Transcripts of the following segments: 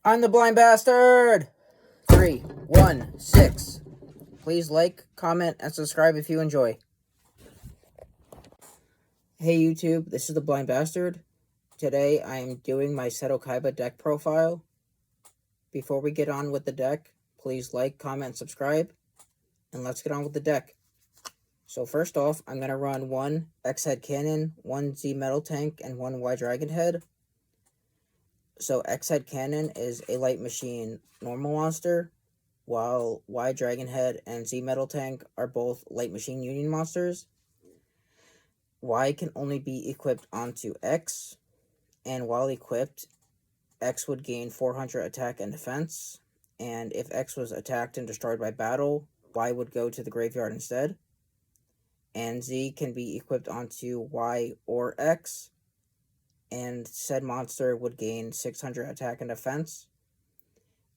I'm the blind bastard! 3, 1, 6. Please like, comment, and subscribe if you enjoy. Hey YouTube, this is the blind bastard. Today I am doing my Seto Kaiba deck profile. Before we get on with the deck, please like, comment, and subscribe. And let's get on with the deck. So first off, I'm going to run one X-Head Cannon, one Z Metal Tank, and one Y Dragon Head. So X-Head Cannon is a light machine normal monster, while Y Dragon Head and Z Metal Tank are both light machine union monsters. Y can only be equipped onto X, and while equipped, X would gain 400 attack and defense, and if X was attacked and destroyed by battle, Y would go to the graveyard instead. And Z can be equipped onto Y or X, and said monster would gain 600 attack and defense.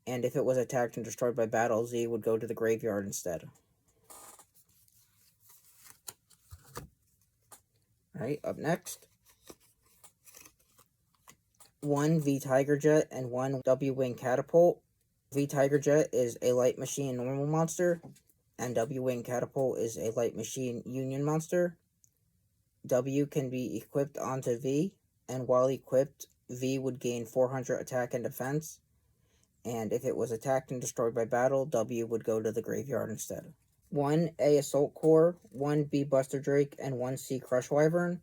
And if it was attacked and destroyed by battle, Z would go to the graveyard instead. Alright, up next. One V Tiger Jet and one W Wing Catapult. V Tiger Jet is a light machine normal monster, and W Wing Catapult is a light machine union monster. W can be equipped onto V, and while equipped, V would gain 400 attack and defense, and if it was attacked and destroyed by battle, W would go to the graveyard instead. One A Assault Core, one B Buster Drake, and one C Crush Wyvern.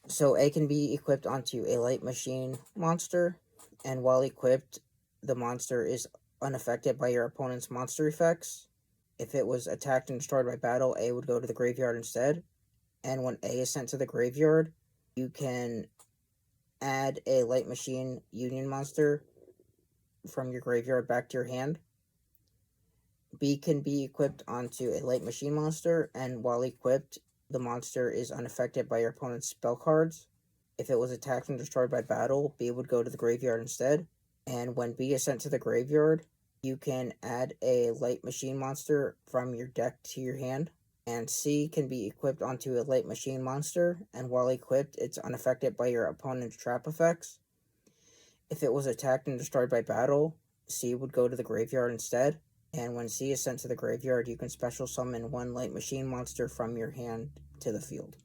So A can be equipped onto a light machine monster, and while equipped, the monster is unaffected by your opponent's monster effects. If it was attacked and destroyed by battle, A would go to the graveyard instead. And when A is sent to the graveyard, you can add a light machine union monster from your graveyard back to your hand. B can be equipped onto a light machine monster, and while equipped, the monster is unaffected by your opponent's spell cards. If it was attacked and destroyed by battle, B would go to the graveyard instead. And when B is sent to the graveyard, you can add a light machine monster from your deck to your hand. And C can be equipped onto a light machine monster, and while equipped, it's unaffected by your opponent's trap effects. If it was attacked and destroyed by battle, C would go to the graveyard instead. And when C is sent to the graveyard, you can special summon one light machine monster from your hand to the field.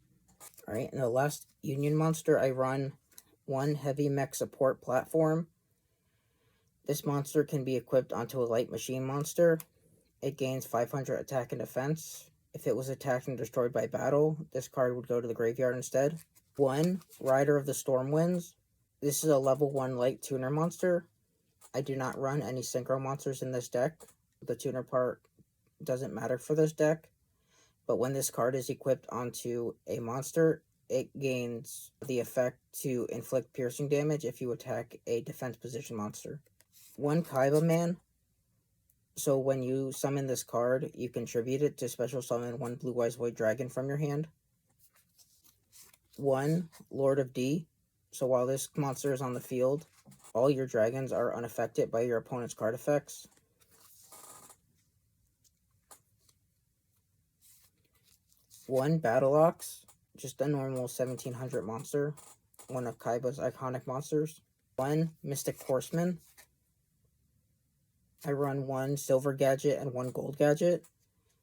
Alright, and the last union monster, I run one heavy mech support platform. This monster can be equipped onto a light machine monster. It gains 500 attack and defense. If it was attacked and destroyed by battle, this card would go to the graveyard instead. One Rider of the Stormwinds. This is a level 1 light tuner monster. I do not run any synchro monsters in this deck. The tuner part doesn't matter for this deck, but when this card is equipped onto a monster, it gains the effect to inflict piercing damage if you attack a defense position monster. One Kaiba Man. So when you summon this card, you contribute it to special summon one Blue Eyes White Dragon from your hand. One Lord of D. So while this monster is on the field, all your dragons are unaffected by your opponent's card effects. One Battle Ox, just a normal 1700 monster, one of Kaiba's iconic monsters. One Mystic Horseman. I run one Silver Gadget and one Gold Gadget.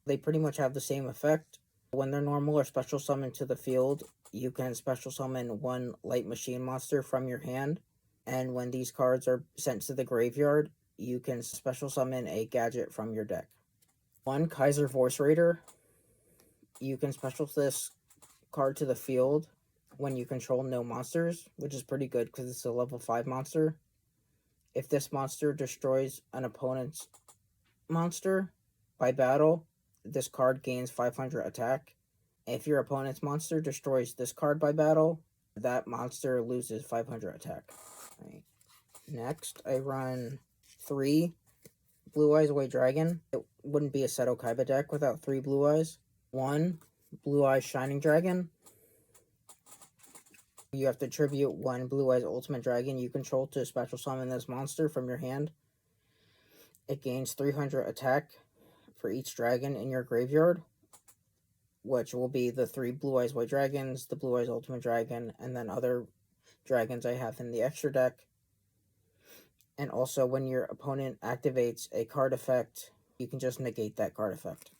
They pretty much have the same effect. When they're normal or special summoned to the field, you can special summon one light machine monster from your hand. And when these cards are sent to the graveyard, you can special summon a gadget from your deck. One Kaiser Voice Raider. You can special this card to the field when you control no monsters, which is pretty good because it's a level 5 monster. If this monster destroys an opponent's monster by battle, this card gains 500 attack. If your opponent's monster destroys this card by battle, that monster loses 500 attack. Right. Next, I run 3 Blue Eyes White Dragon. It wouldn't be a Seto Kaiba deck without 3 Blue Eyes. 1 Blue Eyes Shining Dragon. You have to tribute 1 Blue Eyes Ultimate Dragon you control to special summon this monster from your hand. It gains 300 attack for each dragon in your graveyard, which will be the 3 Blue Eyes White Dragons, the Blue Eyes Ultimate Dragon, and then other dragons I have in the extra deck. And also, when your opponent activates a card effect, you can just negate that card effect.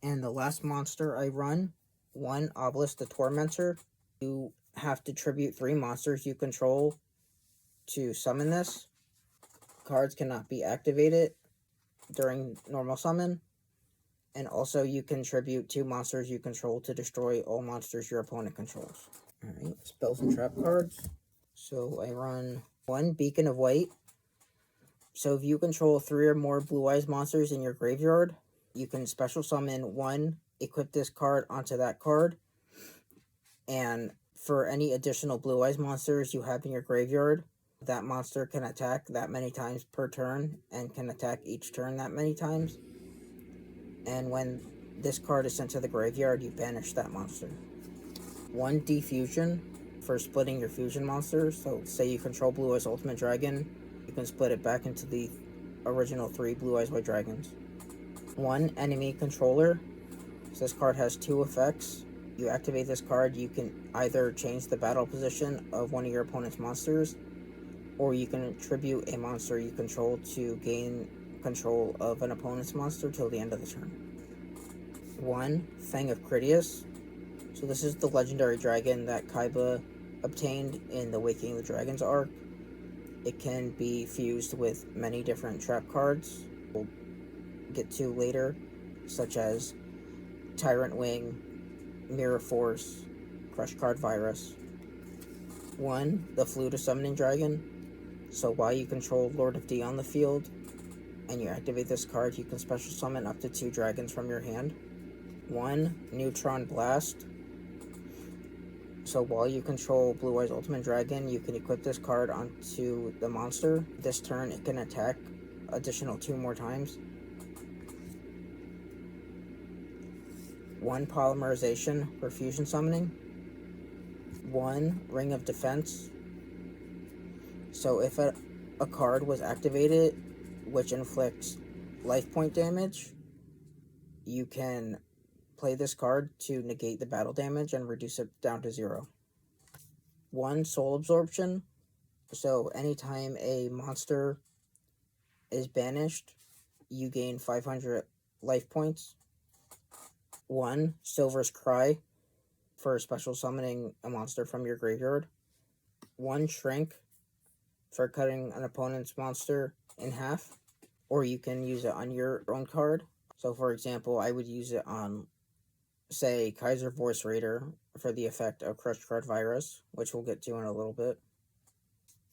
And the last monster I run, 1 Obelisk the Tormentor. You have to tribute 3 monsters you control to summon this. Cards cannot be activated during normal summon. And also, you can tribute 2 monsters you control to destroy all monsters your opponent controls. Alright, spells and trap cards. So I run 1 Beacon of White. So if you control 3 or more Blue Eyes monsters in your graveyard, you can special summon 1, equip this card onto that card, and for any additional Blue Eyes monsters you have in your graveyard, that monster can attack that many times per turn and can attack each turn that many times. And when this card is sent to the graveyard, you banish that monster. 1 Defusion for splitting your fusion monster. So say you control Blue Eyes Ultimate Dragon, you can split it back into the original 3 Blue Eyes White Dragons. 1 Enemy Controller. So this card has 2 effects. You activate this card, you can either change the battle position of one of your opponent's monsters, or you can tribute a monster you control to gain control of an opponent's monster till the end of the turn. 1 Fang of Critias. So this is the legendary dragon that Kaiba obtained in the Waking the Dragons arc. It can be fused with many different trap cards we'll get to later, such as Tyrant Wing, Mirror Force, Crush Card Virus. 1 The Flute of Summoning Dragon. So while you control Lord of D on the field and you activate this card, you can special summon up to 2 dragons from your hand. 1 Neutron Blast. So while you control Blue Eyes Ultimate Dragon, you can equip this card onto the monster. This turn it can attack additional 2 more times. 1 Polymerization for fusion summoning. 1 Ring of Defense. So if a card was activated which inflicts life point damage, you can play this card to negate the battle damage and reduce it down to 0. 1 Soul Absorption. So anytime a monster is banished, you gain 500 life points. 1 Silver's Cry for special summoning a monster from your graveyard. 1 Shrink for cutting an opponent's monster in half, or you can use it on your own card. So for example, I would use it on, say, Kaiser Voice Raider for the effect of Crush Card Virus, which we'll get to in a little bit.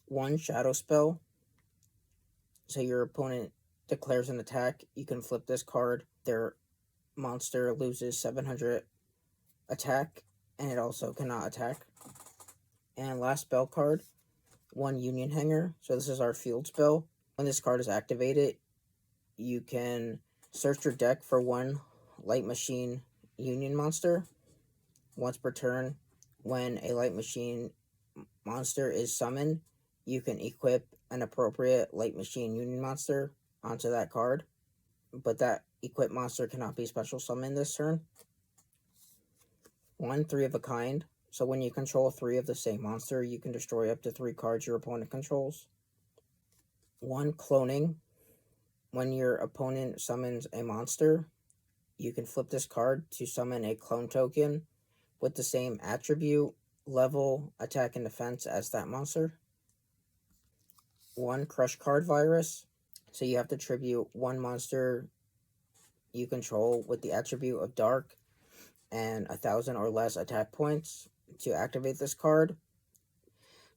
1 Shadow Spell. So your opponent declares an attack, you can flip this card, their monster loses 700 attack, and it also cannot attack. And last spell card, 1 Union Hanger. So this is our field spell. When this card is activated, you can search your deck for 1 Light Machine Union monster once per turn. When a Light Machine monster is summoned, you can equip an appropriate Light Machine Union monster onto that card, but that equipped monster cannot be special summoned this turn. 1 Three of a Kind. So when you control 3 of the same monster, you can destroy up to 3 cards your opponent controls. 1 Cloning. When your opponent summons a monster, you can flip this card to summon a clone token with the same attribute, level, attack, and defense as that monster. 1 Crush Card Virus. So you have to tribute 1 monster you control with the attribute of Dark and 1,000 or less attack points to activate this card.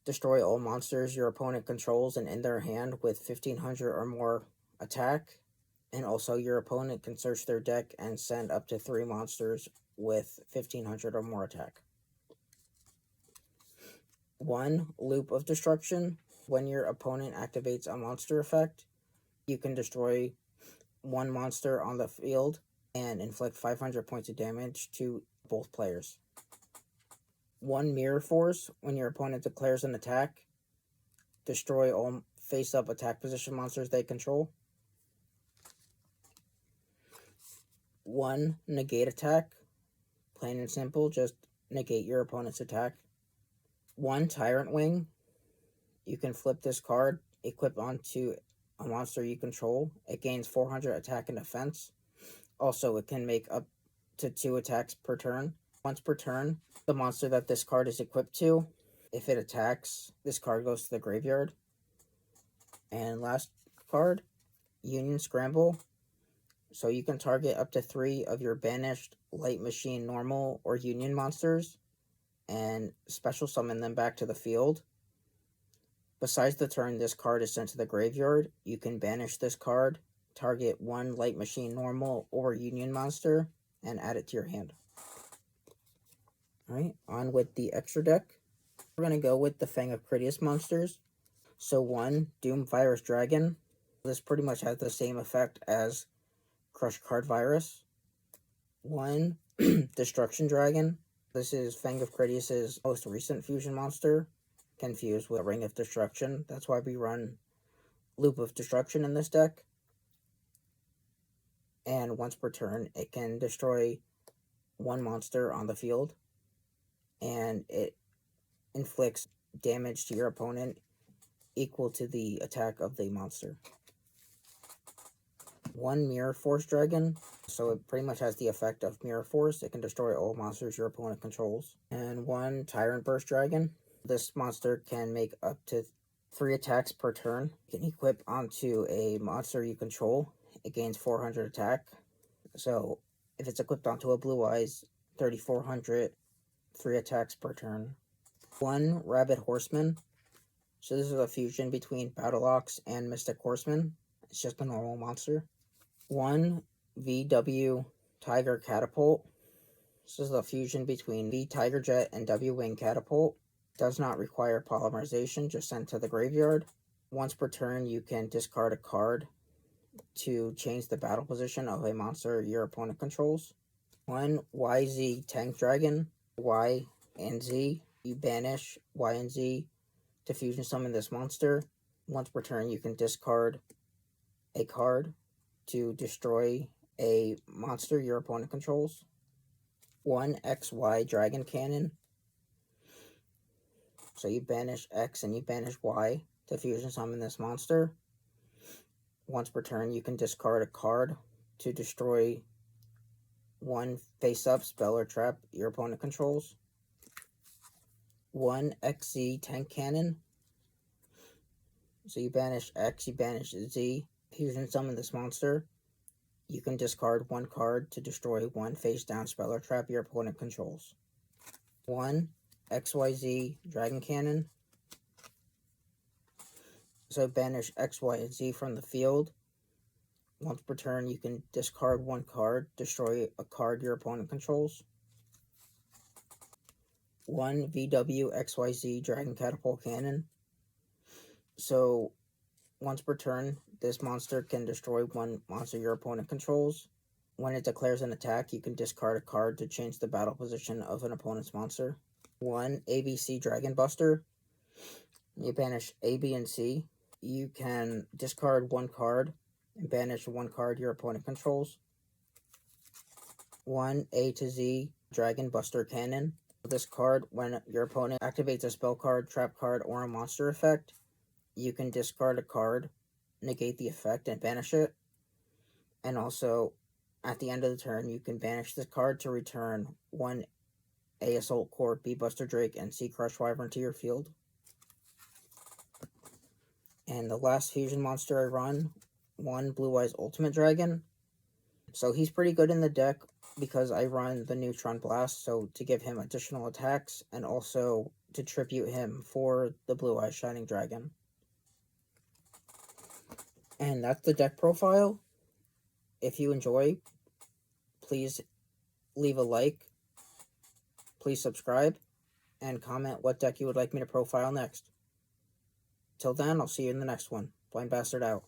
Destroy all monsters your opponent controls and in their hand with 1,500 or more attack. And also your opponent can search their deck and send up to 3 monsters with 1,500 or more attack. 1 Loop of Destruction. When your opponent activates a monster effect, you can destroy 1 monster on the field and inflict 500 points of damage to both players. 1 Mirror Force. When your opponent declares an attack, destroy all face-up attack position monsters they control. 1 Negate Attack. Plain and simple, just negate your opponent's attack. 1 Tyrant Wing. You can flip this card equipped onto a monster you control, it gains 400 attack and defense. Also, it can make up to 2 attacks per turn. Once per turn, the monster that this card is equipped to, if it attacks, this card goes to the graveyard. And last card, Union Scramble. So you can target up to 3 of your banished Light Machine normal or Union monsters and special summon them back to the field. Besides the turn this card is sent to the graveyard, you can banish this card, target 1 Light Machine normal or Union monster, and add it to your hand. Alright, on with the extra deck. We're going to go with the Fang of Critias monsters. So 1, Doom Virus Dragon. This pretty much has the same effect as Crush Card Virus. 1, Destruction Dragon. This is Fang of Critias' most recent fusion monster, confused with Ring of Destruction. That's why we run Loop of Destruction in this deck. And once per turn, it can destroy 1 monster on the field, and it inflicts damage to your opponent equal to the attack of the monster. 1 Mirror Force Dragon, so it pretty much has the effect of Mirror Force. It can destroy all monsters your opponent controls. And 1 Tyrant Burst Dragon. This monster can make up to 3 attacks per turn. You can equip onto a monster you control. It gains 400 attack. So if it's equipped onto a Blue Eyes, 3,400, 3 attacks per turn. 1 Rabid Horseman. So this is a fusion between Battle Ox and Mystic Horseman. It's just a normal monster. 1 VW Tiger Catapult. This is a fusion between V Tiger Jet and W Wing Catapult. Does not require polymerization, just sent to the graveyard. Once per turn, you can discard a card to change the battle position of a monster your opponent controls. 1 YZ Tank Dragon. Y and Z. You banish Y and Z to fusion summon this monster. Once per turn, you can discard a card to destroy a monster your opponent controls. 1 XY Dragon Cannon. So you banish X and you banish Y to fusion summon this monster. Once per turn, you can discard a card to destroy 1 face-up spell or trap your opponent controls. 1 XZ Tank Cannon. So you banish X, you banish Z, fusion summon this monster. You can discard 1 card to destroy 1 face-down spell or trap your opponent controls. 1 XYZ Dragon Cannon. So banish X, Y, and Z from the field. Once per turn, you can discard 1 card, destroy a card your opponent controls. 1 VW XYZ Dragon Catapult Cannon. So once per turn, this monster can destroy 1 monster your opponent controls. When it declares an attack, you can discard a card to change the battle position of an opponent's monster. 1 ABC Dragon Buster. You banish A, B, and C. You can discard 1 card and banish 1 card your opponent controls. 1 A to Z Dragon Buster Cannon. This card, when your opponent activates a spell card, trap card, or a monster effect, you can discard a card, negate the effect, and banish it. And also, at the end of the turn, you can banish this card to return 1 A Assault Core, B Buster Drake, and C Crush Wyvern to your field. And the last fusion monster I run, 1 Blue Eyes Ultimate Dragon. So he's pretty good in the deck because I run the Neutron Blast, so to give him additional attacks, and also to tribute him for the Blue Eyes Shining Dragon. And that's the deck profile. If you enjoy, please leave a like, please subscribe, and comment what deck you would like me to profile next. Till then, I'll see you in the next one. Blind Bastard out.